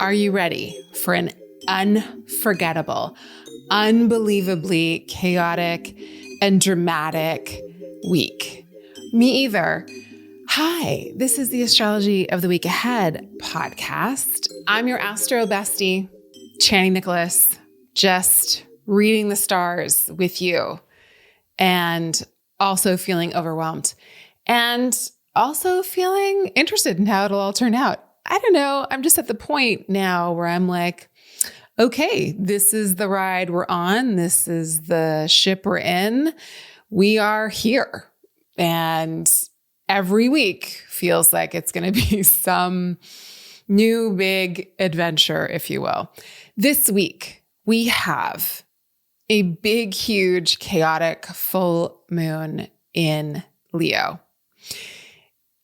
Are you ready for an unforgettable, unbelievably chaotic, and dramatic week? Me either. Hi, this is the Astrology of the Week Ahead podcast. I'm your astro bestie, Chani Nicholas, just reading the stars with you and also feeling overwhelmed and also feeling interested in how it'll all turn out. I don't know. I'm just at the point now where I'm like, okay, this is the ride we're on. This is the ship we're in. We are here. And every week feels like it's going to be some new big adventure, if you will. This week, we have a big, huge, chaotic full moon in Leo.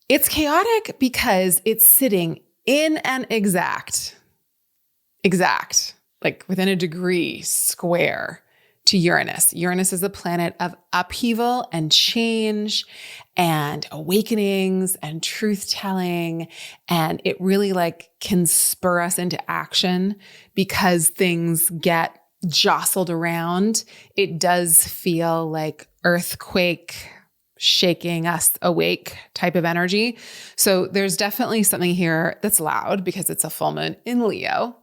It's chaotic because it's sitting in an exact, like within a degree square to Uranus. Uranus is a planet of upheaval and change and awakenings and truth-telling. And it really can spur us into action because things get jostled around. It does feel like earthquake, shaking us awake type of energy. So there's definitely something here that's loud because it's a full moon in Leo.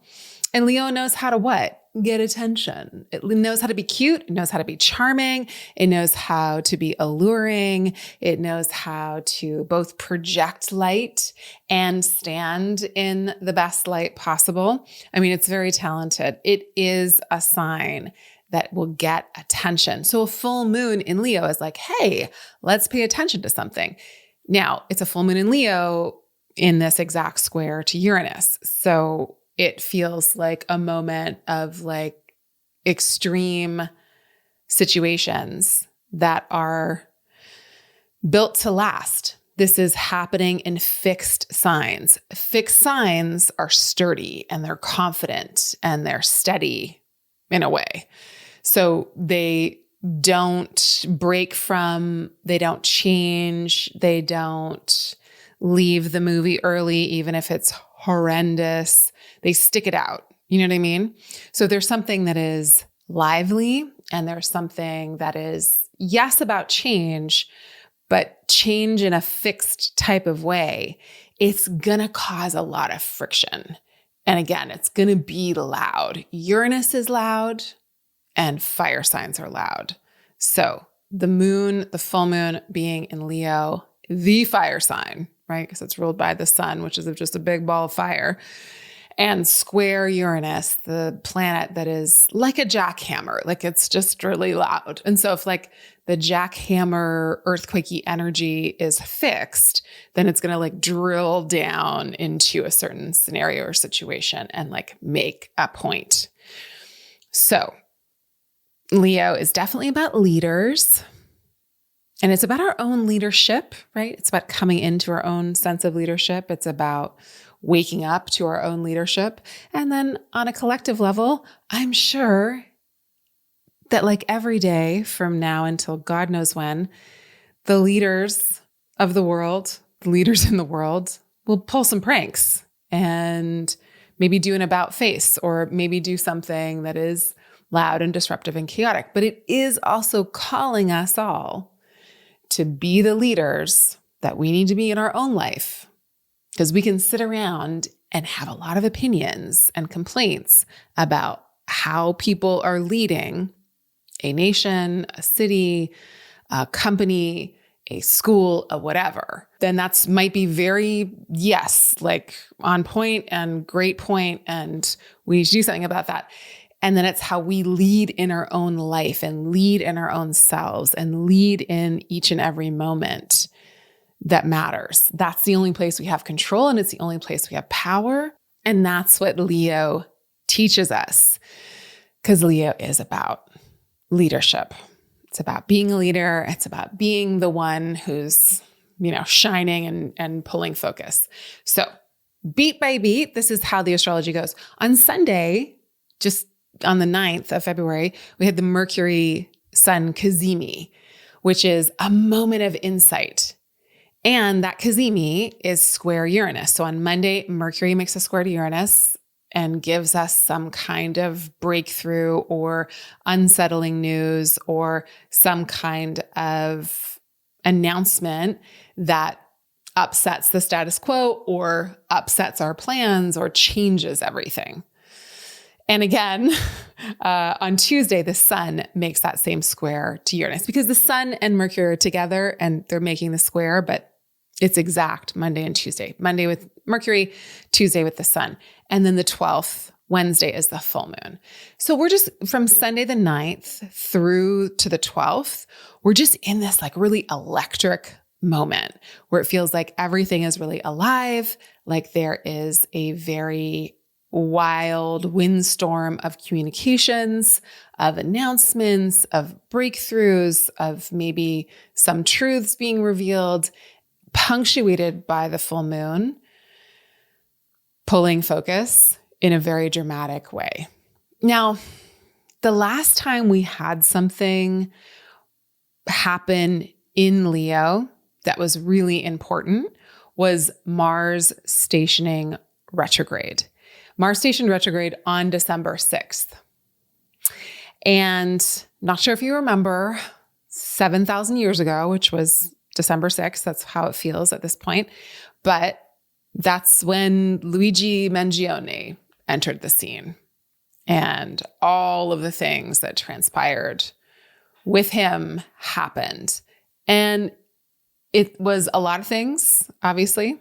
And Leo knows how to what? Get attention. It knows how to be cute. It knows how to be charming. It knows how to be alluring. It knows how to both project light and stand in the best light possible. I mean, it's very talented. It is a sign that will get attention. So a full moon in Leo is like, hey, let's pay attention to something. Now, it's a full moon in Leo in this exact square to Uranus. So it feels like a moment of extreme situations that are built to last. This is happening in fixed signs. Fixed signs are sturdy and they're confident and they're steady in a way. So they don't break from, they don't change, they don't leave the movie early, even if it's horrendous. They stick it out. You know what I mean? So there's something that is lively and there's something that is, yes, about change, but change in a fixed type of way. It's going to cause a lot of friction. And again, it's going to be loud. Uranus is loud and fire signs are loud. So the moon, the full moon being in Leo, the fire sign, right? Because it's ruled by the sun, which is just a big ball of fire. And square Uranus, the planet that is like a jackhammer, it's just really loud. And so if the jackhammer earthquakey energy is fixed, then it's going to drill down into a certain scenario or situation and make a point. So Leo is definitely about leaders. And it's about our own leadership, right? It's about coming into our own sense of leadership. It's about waking up to our own leadership. And then on a collective level, I'm sure that every day from now until God knows when, the leaders of the world, the leaders in the world will pull some pranks and maybe do an about face or maybe do something that is loud and disruptive and chaotic. But it is also calling us all to be the leaders that we need to be in our own life. Because we can sit around and have a lot of opinions and complaints about how people are leading a nation, a city, a company, a school, a whatever. Then that's might be very, yes, on point and great point, and we need to do something about that. And then it's how we lead in our own life and lead in our own selves and lead in each and every moment that matters. That's the only place we have control and it's the only place we have power. And that's what Leo teaches us because Leo is about leadership. It's about being a leader. It's about being the one who's, shining and pulling focus. So beat by beat, this is how the astrology goes. On Sunday, just on the 9th of February, we had the Mercury Sun Cazimi, which is a moment of insight. And that Cazimi is square Uranus. So on Monday, Mercury makes a square to Uranus. and gives us some kind of breakthrough or unsettling news or some kind of announcement that upsets the status quo or upsets our plans or changes everything. And again, on Tuesday, the sun makes that same square to Uranus because the sun and Mercury are together and they're making the square, but it's exact Monday and Tuesday. Monday with Mercury, Tuesday with the sun. And then the 12th, Wednesday, is the full moon. So we're just from Sunday the 9th through to the 12th, we're just in this like really electric moment where it feels like everything is really alive, like there is a very wild windstorm of communications, of announcements, of breakthroughs, of maybe some truths being revealed, punctuated by the full moon, pulling focus in a very dramatic way. Now, the last time we had something happen in Leo that was really important was Mars stationing retrograde. Mars stationed retrograde on December 6th. And not sure if you remember 7,000 years ago, which was December 6th. That's how it feels at this point. But that's when Luigi Mangione entered the scene and all of the things that transpired with him happened. And it was a lot of things, obviously.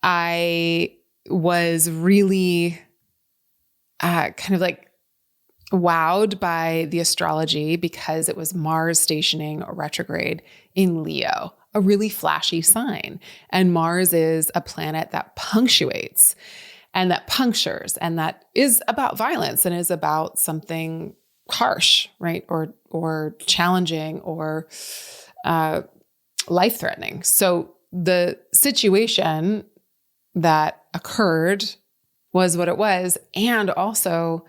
I was really kind of like wowed by the astrology because it was Mars stationing retrograde in Leo, a really flashy sign. And Mars is a planet that punctuates and that punctures and that is about violence and is about something harsh, right? Or challenging or life-threatening. So the situation that occurred was what it was. And also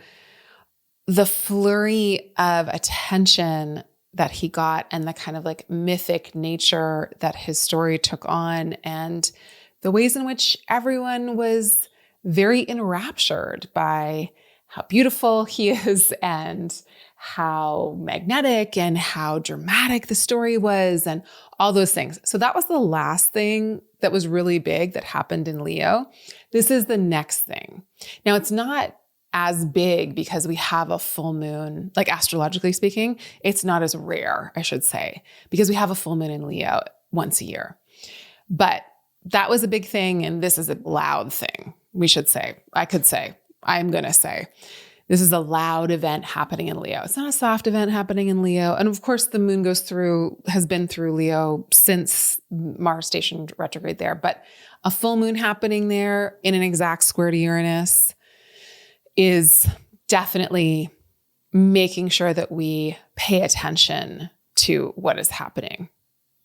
the flurry of attention that he got and the kind of like mythic nature that his story took on and the ways in which everyone was very enraptured by how beautiful he is and how magnetic and how dramatic the story was and all those things. So that was the last thing that was really big that happened in Leo. This is the next thing. Now, it's not as big because we have a full moon, like astrologically speaking, it's not as rare, I should say, because we have a full moon in Leo once a year. But that was a big thing, and this is a loud thing, we should say. I'm going to say. This is a loud event happening in Leo. It's not a soft event happening in Leo. And of course, the moon has been through Leo since Mars stationed retrograde there. But a full moon happening there in an exact square to Uranus is definitely making sure that we pay attention to what is happening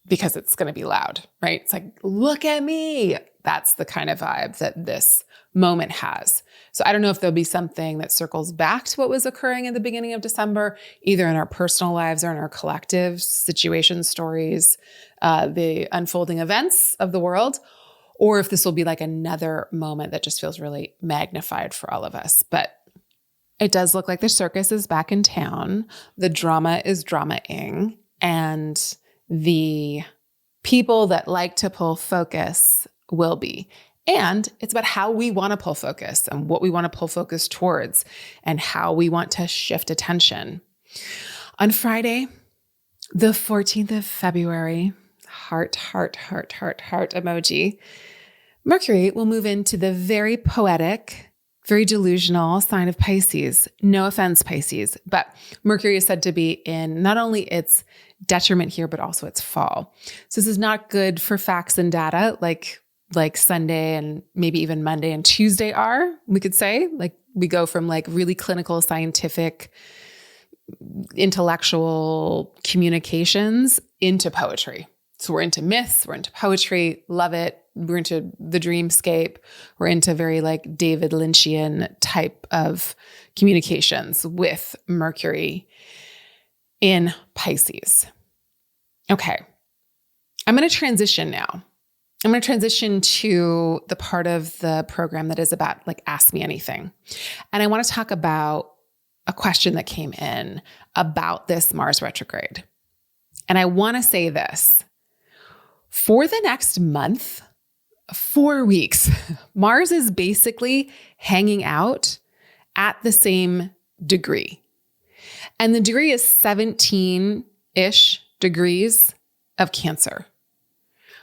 because it's going to be loud, right? It's like, look at me. That's the kind of vibe that this moment has. So I don't know if there'll be something that circles back to what was occurring in the beginning of December, either in our personal lives or in our collective situations, stories, the unfolding events of the world, or if this will be like another moment that just feels really magnified for all of us. But it does look like the circus is back in town. The drama is drama-ing, and the people that like to pull focus will be. And it's about how we want to pull focus and what we want to pull focus towards and how we want to shift attention. On Friday, the 14th of February, heart emoji, Mercury will move into the very poetic, very delusional sign of Pisces. No offense, Pisces, but Mercury is said to be in not only its detriment here, but also its fall. So this is not good for facts and data like Sunday and maybe even Monday and Tuesday are, we could say. Like we go from like really clinical, scientific, intellectual communications into poetry. So we're into myths, we're into poetry, love it. We're into the dreamscape. We're into very like David Lynchian type of communications with Mercury in Pisces. Okay. I'm going to transition now. I'm going to transition to the part of the program that is about like, ask me anything. And I want to talk about a question that came in about this Mars retrograde. And I want to say this: for the next month, 4 weeks, Mars is basically hanging out at the same degree. And the degree is 17-ish degrees of Cancer.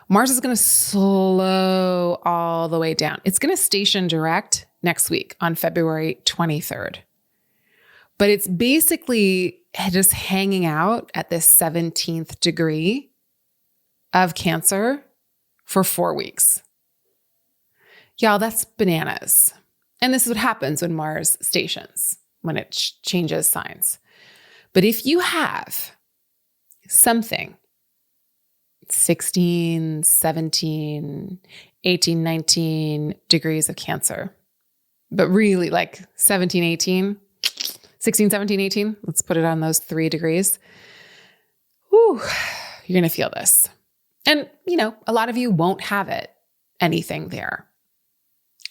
Mars is going to slow all the way down. It's going to station direct next week on February 23rd. But it's basically just hanging out at this 17th degree of Cancer for 4 weeks. Y'all, that's bananas. And this is what happens when Mars stations, when it changes signs. But if you have something 16, 17, 18, 19 degrees of Cancer, but really like 17, 18, 16, 17, 18, let's put it on those 3 degrees. Whew, you're going to feel this. And, a lot of you won't have anything there.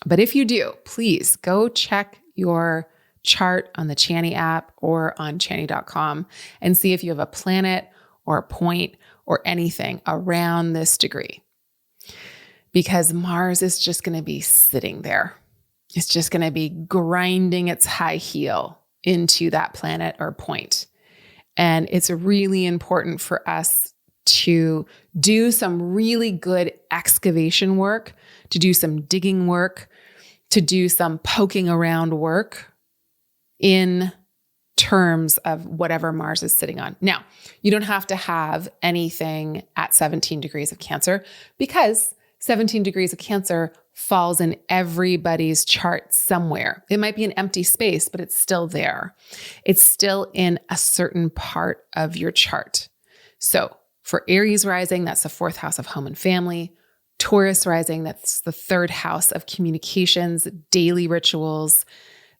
But if you do, please go check your chart on the Chani app or on chani.com and see if you have a planet or a point or anything around this degree. Because Mars is just going to be sitting there. It's just going to be grinding its high heel into that planet or point. And it's really important for us to do some really good excavation work, to do some digging work, to do some poking around work in terms of whatever Mars is sitting on. Now, you don't have to have anything at 17 degrees of Cancer, because 17 degrees of Cancer falls in everybody's chart somewhere. It might be an empty space, but it's still there. It's still in a certain part of your chart. So for Aries rising, that's the 4th house of home and family. Taurus rising, that's the 3rd house of communications, daily rituals,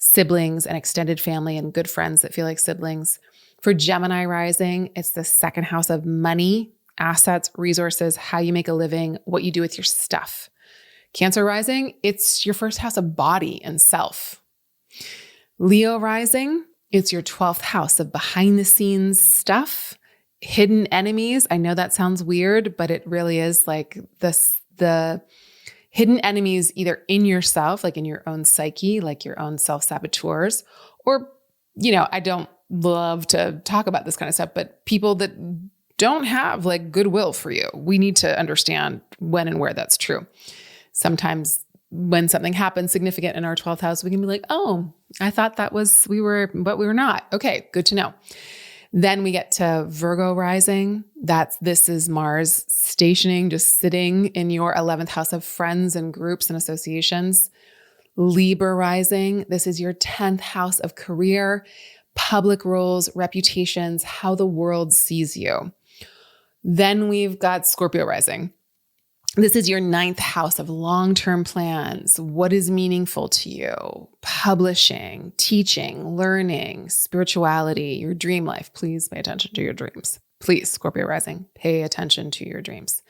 siblings and extended family and good friends that feel like siblings. For Gemini rising, it's the 2nd house of money, assets, resources, how you make a living, what you do with your stuff. Cancer rising, it's your 1st house of body and self. Leo rising, it's your 12th house of behind the scenes stuff, hidden enemies. I know that sounds weird, but it really is like this, the hidden enemies either in yourself, like in your own psyche, like your own self-saboteurs, or, I don't love to talk about this kind of stuff, but people that don't have like goodwill for you. We need to understand when and where that's true. Sometimes when something happens significant in our 12th house, we can be like, oh, I thought but we were not. Okay, good to know. Then we get to Virgo rising. This is Mars stationing, just sitting in your 11th house of friends and groups and associations. Libra rising. This is your 10th house of career, public roles, reputations, how the world sees you. Then we've got Scorpio rising. This is your 9th house of long-term plans. What is meaningful to you? Publishing, teaching, learning, spirituality, your dream life. Please pay attention to your dreams. Please, Scorpio rising, pay attention to your dreams.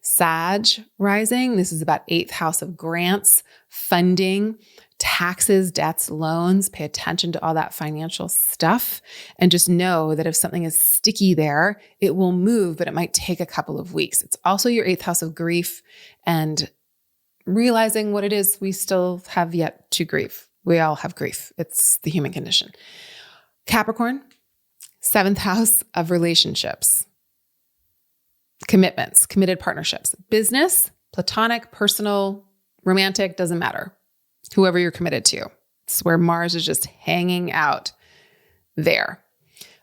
Sag rising. This is about 8th house of grants, funding, taxes, debts, loans. Pay attention to all that financial stuff. And just know that if something is sticky there, it will move, but it might take a couple of weeks. It's also your 8th house of grief and realizing what it is we still have yet to grieve. We all have grief. It's the human condition. Capricorn, 7th house of relationships, commitments, committed partnerships, business, platonic, personal, romantic, doesn't matter. Whoever you're committed to. It's where Mars is just hanging out there.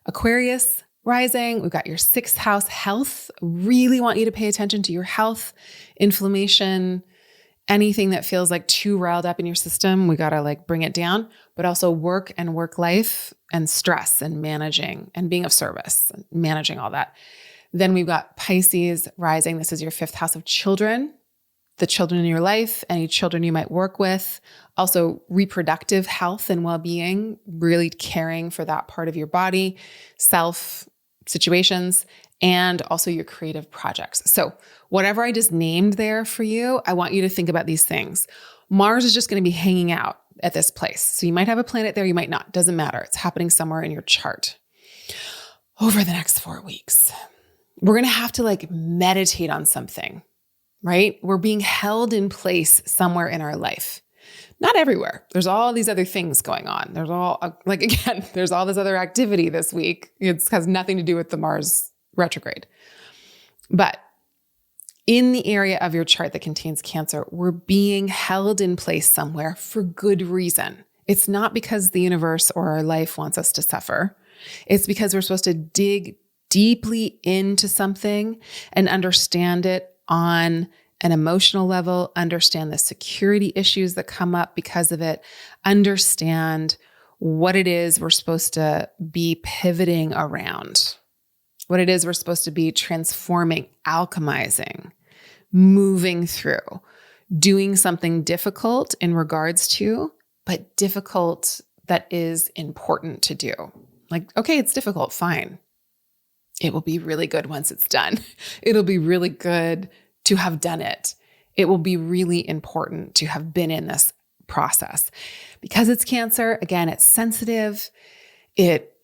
Aquarius rising, we've got your 6th house health. Really want you to pay attention to your health, inflammation, anything that feels like too riled up in your system. We got to bring it down, but also work and work life and stress and managing and being of service, and managing all that. Then we've got Pisces rising. This is your 5th house of children, the children in your life, any children you might work with, also reproductive health and well-being, really caring for that part of your body, self situations, and also your creative projects. So whatever I just named there for you, I want you to think about these things. Mars is just going to be hanging out at this place. So you might have a planet there, you might not. Doesn't matter. It's happening somewhere in your chart over the next 4 weeks. We're going to have to meditate on something, right? We're being held in place somewhere in our life. Not everywhere. There's all these other things going on. There's there's all this other activity this week. It has nothing to do with the Mars retrograde. But in the area of your chart that contains Cancer, we're being held in place somewhere for good reason. It's not because the universe or our life wants us to suffer. It's because we're supposed to dig deeply into something and understand it on an emotional level, understand the security issues that come up because of it, understand what it is we're supposed to be pivoting around, what it is we're supposed to be transforming, alchemizing, moving through, doing something difficult in regards to, but difficult that is important to do. Okay, it's difficult, fine. It will be really good once it's done. It'll be really good to have done it. It will be really important to have been in this process. Because it's Cancer, again, it's sensitive. It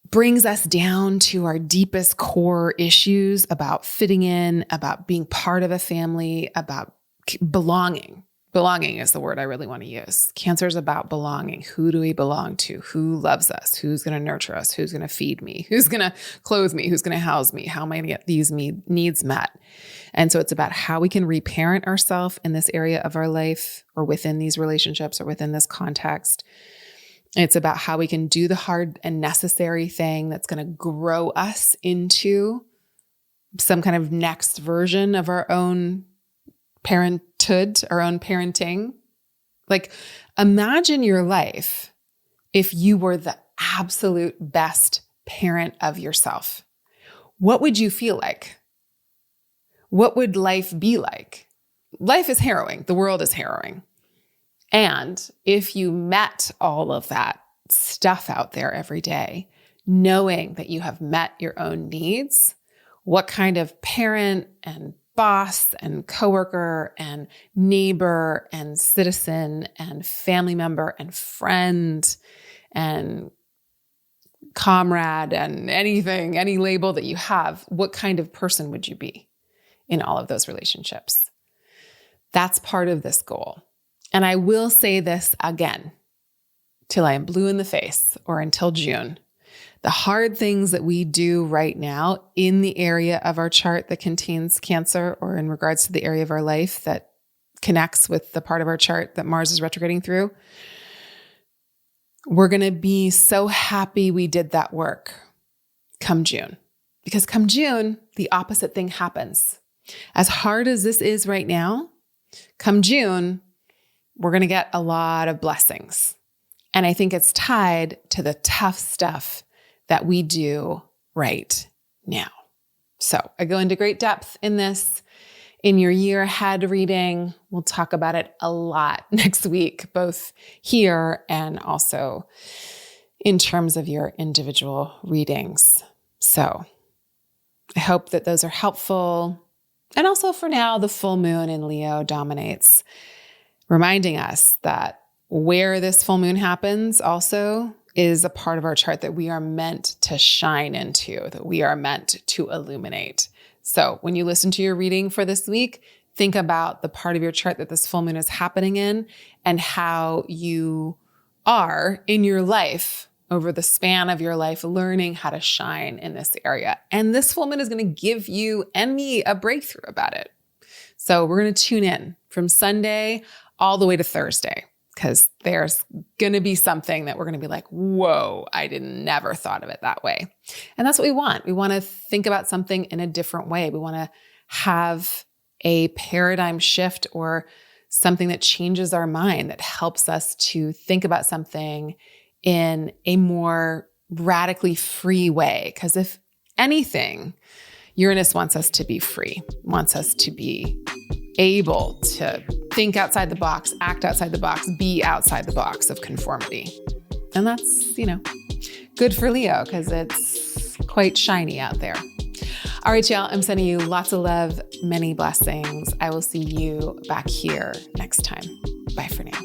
brings us down to our deepest core issues about fitting in, about being part of a family, about belonging. Belonging is the word I really want to use. Cancer is about belonging. Who do we belong to? Who loves us? Who's going to nurture us? Who's going to feed me? Who's going to clothe me? Who's going to house me? How am I going to get these needs met? And so it's about how we can reparent ourselves in this area of our life or within these relationships or within this context. It's about how we can do the hard and necessary thing that's going to grow us into some kind of next version of our own parenthood, our own parenting. Imagine your life if you were the absolute best parent of yourself. What would you feel like? What would life be like? Life is harrowing. The world is harrowing. And if you met all of that stuff out there every day, knowing that you have met your own needs, what kind of parent and boss and coworker and neighbor and citizen and family member and friend and comrade and anything, any label that you have, what kind of person would you be in all of those relationships? That's part of this goal. And I will say this again, till I am blue in the face or until June. The hard things that we do right now in the area of our chart that contains Cancer or in regards to the area of our life that connects with the part of our chart that Mars is retrograding through, we're going to be so happy we did that work come June. Because come June, the opposite thing happens. As hard as this is right now, come June, we're going to get a lot of blessings. And I think it's tied to the tough stuff that we do right now. So I go into great depth in this in your year ahead reading. We'll talk about it a lot next week, both here and also in terms of your individual readings. So I hope that those are helpful. And also for now, the full moon in Leo dominates, reminding us that where this full moon happens also is a part of our chart that we are meant to shine into, that we are meant to illuminate. So when you listen to your reading for this week, think about the part of your chart that this full moon is happening in and how you are in your life over the span of your life, learning how to shine in this area. And this full moon is going to give you and me a breakthrough about it. So we're going to tune in from Sunday all the way to Thursday, because there's going to be something that we're going to be like, whoa, I never thought of it that way. And that's what we want. We want to think about something in a different way. We want to have a paradigm shift or something that changes our mind, that helps us to think about something in a more radically free way. Because if anything, Uranus wants us to be free, wants us to be able to think outside the box, act outside the box, be outside the box of conformity. And that's, good for Leo because it's quite shiny out there. All right, y'all, I'm sending you lots of love, many blessings. I will see you back here next time. Bye for now.